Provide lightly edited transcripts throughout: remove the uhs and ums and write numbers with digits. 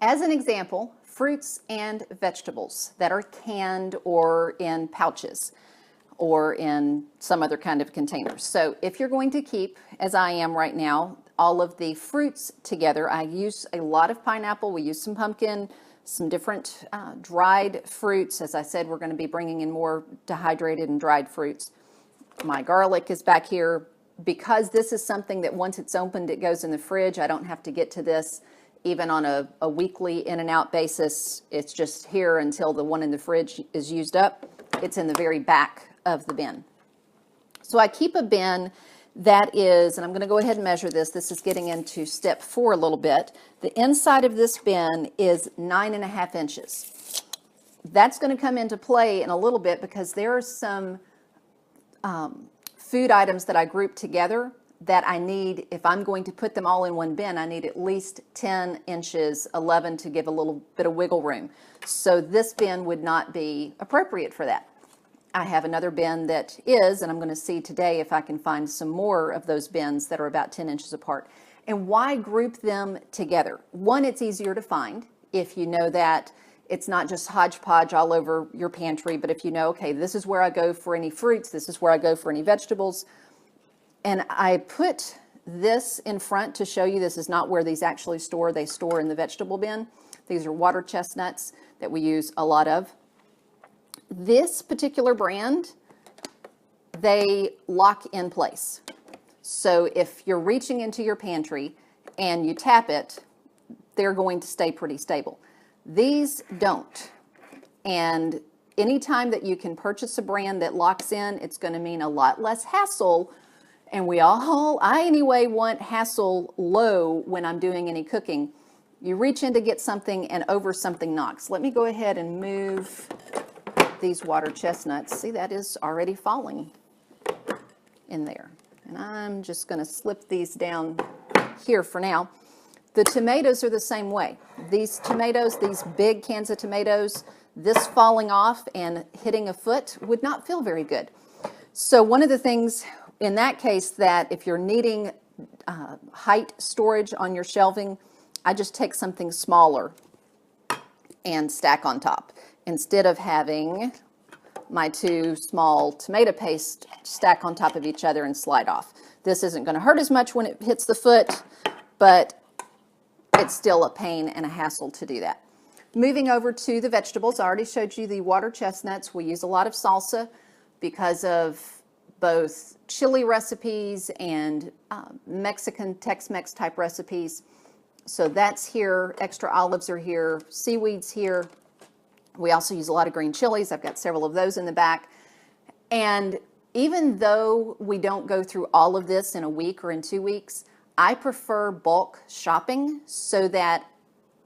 As an example, fruits and vegetables that are canned or in pouches or in some other kind of container. So if you're going to keep, as I am right now, all of the fruits together, I use a lot of pineapple. We use some pumpkin, some different dried fruits. As I said, we're going to be bringing in more dehydrated and dried fruits. My garlic is back here. Because this is something that once it's opened, it goes in the fridge. I don't have to get to this even on a weekly in and out basis. It's just here until the one in the fridge is used up. It's in the very back of the bin. So I keep a bin that is, and I'm going to go ahead and measure this. This is getting into step 4 a little bit. The inside of this bin is 9.5 inches. That's going to come into play in a little bit because there are some food items that I group together that I need, if I'm going to put them all in one bin, I need at least 10 inches, 11 to give a little bit of wiggle room. So this bin would not be appropriate for that. I have another bin that is, and I'm going to see today if I can find some more of those bins that are about 10 inches apart. And why group them together? One, it's easier to find if you know that it's not just hodgepodge all over your pantry, but if you know, okay, this is where I go for any fruits, this is where I go for any vegetables. And I put this in front to show you this is not where these actually store. They store in the vegetable bin. These are water chestnuts that we use a lot of. This particular brand, they lock in place. So if you're reaching into your pantry and you tap it, they're going to stay pretty stable. These don't. And anytime that you can purchase a brand that locks in, it's going to mean a lot less hassle. And I anyway want hassle low when I'm doing any cooking. You reach in to get something and over something knocks. Let me go ahead and move these water chestnuts. See, that is already falling in there. And I'm just going to slip these down here for now. The tomatoes are the same way. These tomatoes, these big cans of tomatoes, this falling off and hitting a foot would not feel very good. So one of the things in that case that if you're needing height storage on your shelving, I just take something smaller and stack on top. Instead of having my 2 small tomato paste stack on top of each other and slide off. This isn't going to hurt as much when it hits the foot, but it's still a pain and a hassle to do that. Moving over to the vegetables, I already showed you the water chestnuts. We use a lot of salsa because of both chili recipes and Mexican Tex-Mex type recipes. So that's here, extra olives are here, seaweed's here. We also use a lot of green chilies. I've got several of those in the back. And even though we don't go through all of this in a week or in 2 weeks, I prefer bulk shopping so that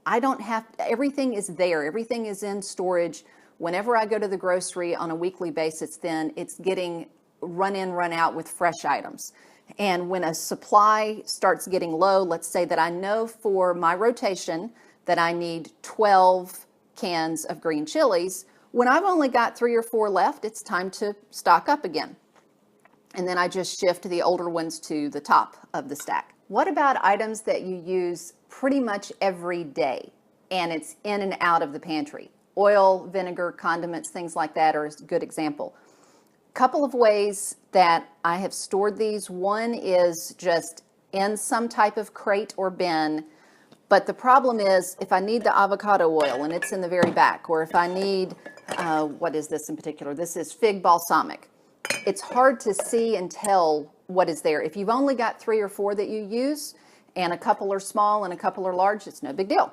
I don't have, everything is there. Everything is in storage. Whenever I go to the grocery on a weekly basis, then it's getting run in, run out with fresh items. And when a supply starts getting low, let's say that I know for my rotation that I need 12 cans of green chilies. When I've only got 3 or 4 left, it's time to stock up again. And then I just shift the older ones to the top of the stack. What about items that you use pretty much every day and it's in and out of the pantry? Oil, vinegar, condiments, things like that are a good example. Couple of ways that I have stored these. One is just in some type of crate or bin. But the problem is if I need the avocado oil and it's in the very back, or if I need, what is this in particular? This is fig balsamic. It's hard to see and tell what is there. If you've only got 3 or 4 that you use and a couple are small and a couple are large, it's no big deal.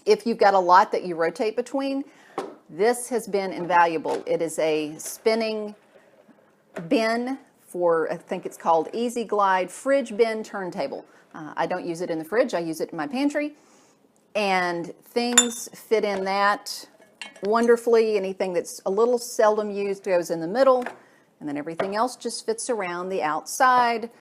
If you've got a lot that you rotate between, this has been invaluable. It is a spinning bin for, I think it's called Easy Glide Fridge Bin Turntable. I don't use it in the fridge. I use it in my pantry. And things fit in that wonderfully. Anything that's a little seldom used goes in the middle. And then everything else just fits around the outside.